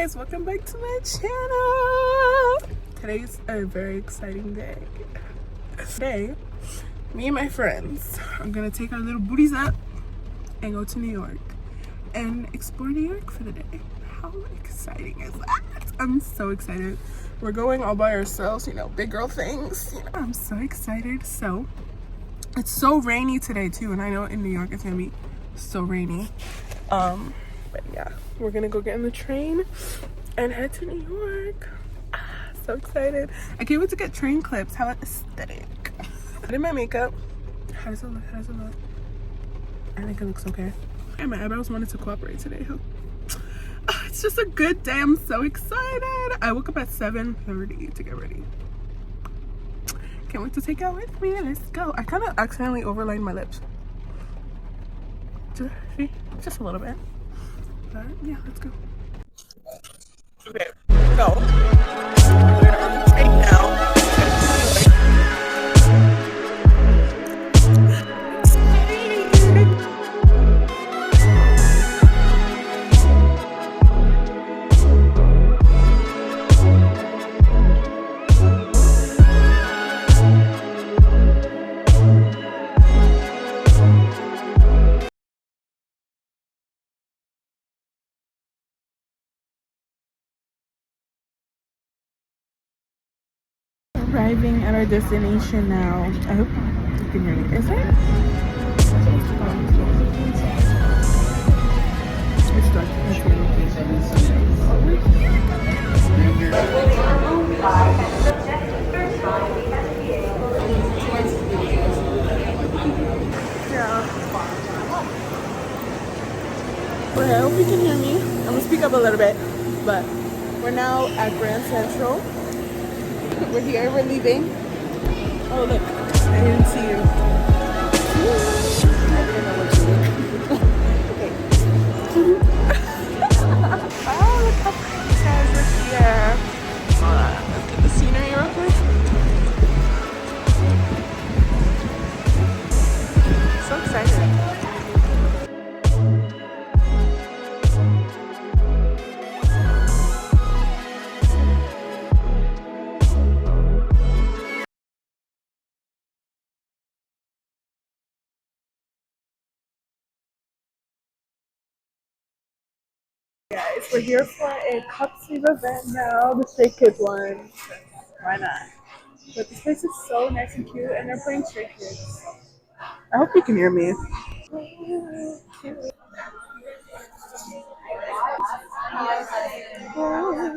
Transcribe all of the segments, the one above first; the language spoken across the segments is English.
guys, welcome back to my channel. Today's a very exciting day. Today, me and my friends are gonna take our little booties up and go to New York and explore New York for the day. How exciting is that? I'm so excited. We're going all by ourselves, you know, big girl things. You know, I'm so excited. So it's so rainy today too, and I know in New York it's gonna be so rainy. But yeah, we're gonna go get in the train and head to New York. So excited. I can't wait to get train clips. How aesthetic. I did my makeup. How does it look? How does it look? I think it looks okay. And my eyebrows wanted to cooperate today. It's just a good day. I'm so excited. I woke up at 7:30 to get ready. Can't wait to take it out with me. Let's go. I kind of accidentally overlined my lips. Just a little bit. But yeah, let's go. Okay, so we're on the train now. Arriving at our destination now. I hope you can hear me. Is it? It's dark. Yeah. Okay, I hope you can hear me. I'm gonna speak up a little bit, but we're now at Grand Central. We're here, we're leaving. Oh look, I didn't see you. I didn't know what you were. Okay. Oh, look how pretty you guys are here. Hold on, let's get the scenery real quick. So excited. Guys, we're here for a cup sleeve event now, the Stray Kids one. Why not? But this place is so nice and cute, and they're playing Stray Kids. I hope you can hear me.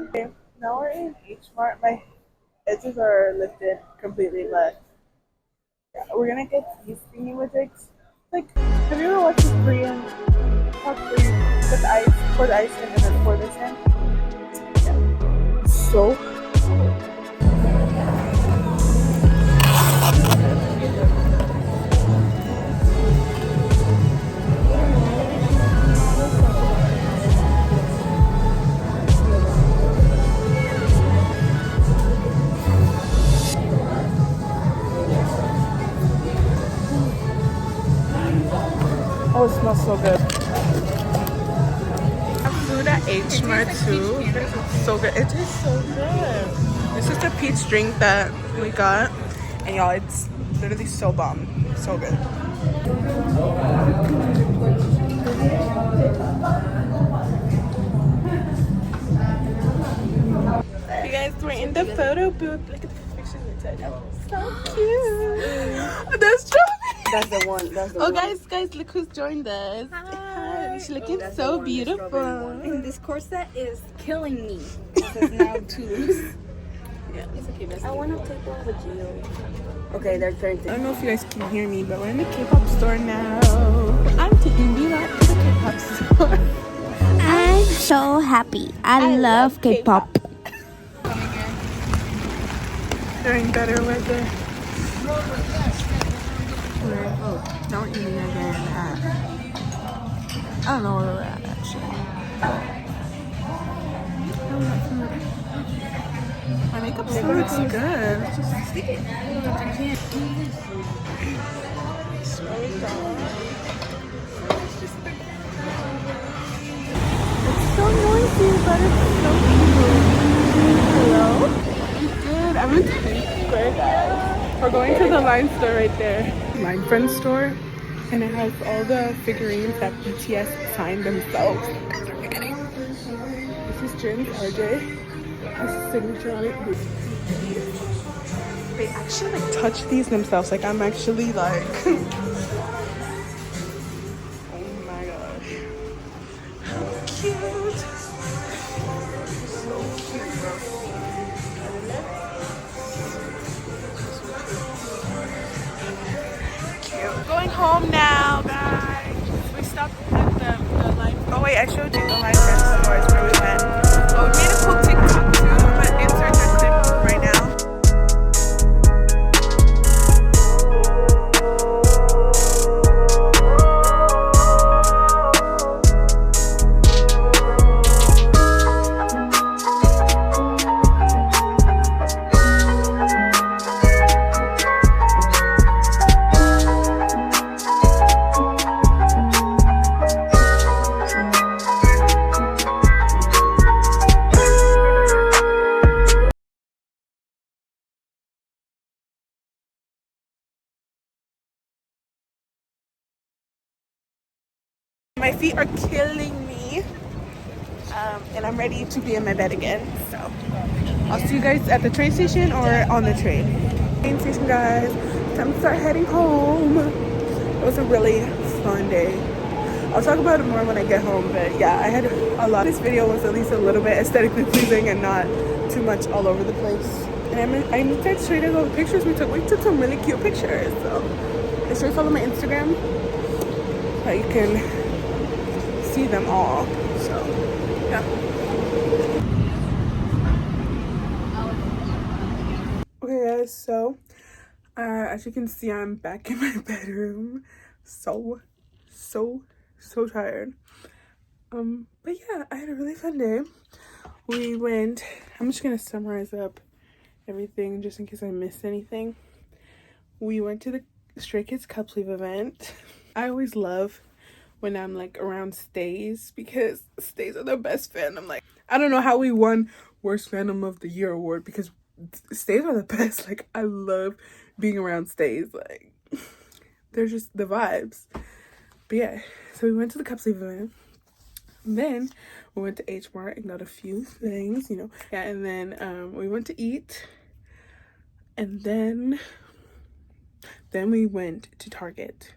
Okay, now we're in H Mart. My edges are lifted completely, but yeah, we're gonna get these thingy wigs. Like, have you ever watched this Korean talk where you put the ice, pour the ice in, and then pour this in? Yeah. So oh, it smells so good. Food at H Mart too. So good. It tastes so good. This is the peach drink that we got, and y'all, it's literally so bomb. So good. You guys, we're in the photo booth. Look at the pictures inside. So cute. That's Johnny. That's the one. That's the Oh, one. guys, look who's joined us. Hi. She's looking That's so the one, the beautiful. strawberry one. And this corset is killing me. This is now too loose. Yeah. It's okay, bestie. I want to take one with you. Okay, they're turning. I don't know if you guys can hear me, but we're in the K-pop store now. I'm taking you out to the K-pop store. I'm so happy. I love K-pop. During better weather. Now we're eating again at, I don't know where we're at actually. My makeup still looks good. It's just, it's so noisy. That is so cute. Hello? Good. I'm in Times Square, guys. We're going to the Line store right there. Line Friend store. And it has all the figurines that BTS signed themselves. This is Jin's RJ. Has a signature on it. They actually like touch these themselves. Like I'm actually like oh my gosh. How cute. So cute, bro. Cute. Going home now, guys. We stopped at the Life. Oh wait, I showed you the Life Friend stores where we went. Oh, we made a cool TikTok too, but insert that clip right now. My feet are killing me, and I'm ready to be in my bed again. So I'll see you guys at the train station or on the train. Train station, guys. Time to start heading home. It was a really fun day. I'll talk about it more when I get home, but yeah, I had a lot. This video was at least a little bit aesthetically pleasing and not too much all over the place. And I'm excited to show you guys all the pictures we took. We took some really cute pictures. So make sure you follow my Instagram so you can see them all. So yeah. Okay guys, so as you can see, I'm back in my bedroom. So tired. But yeah, I had a really fun day. We went, I'm just gonna summarize up everything just in case I missed anything. We went to the Stray Kids Cup Sleeve event. I always love when I'm like around stays because stays are the best fandom. Like I don't know how we won Worst Fandom of the Year award because stays are the best. Like I love being around stays. Like they're just the vibes. But yeah, so we went to the Cup Sleeve event. Then we went to H Mart and got a few things, you know. Yeah, and then we went to eat. And then we went to Target.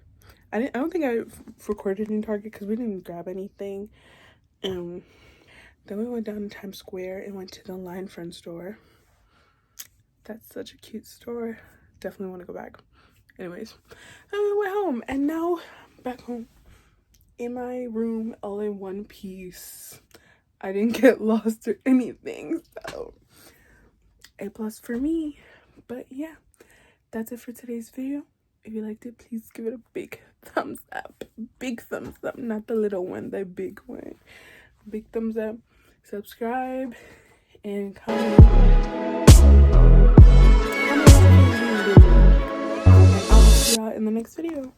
I don't think I recorded in Target because we didn't grab anything. Then we went down to Times Square and went to the Line Friend store. That's such a cute store. Definitely want to go back. Anyways, then we went home and now I'm back home in my room all in one piece. I didn't get lost or anything, so A+ for me. But yeah, that's it for today's video. If you liked it, please give it a big thumbs up. Big thumbs up, not the little one, the big one. Big thumbs up. Subscribe and comment. And I'll see y'all in the next video.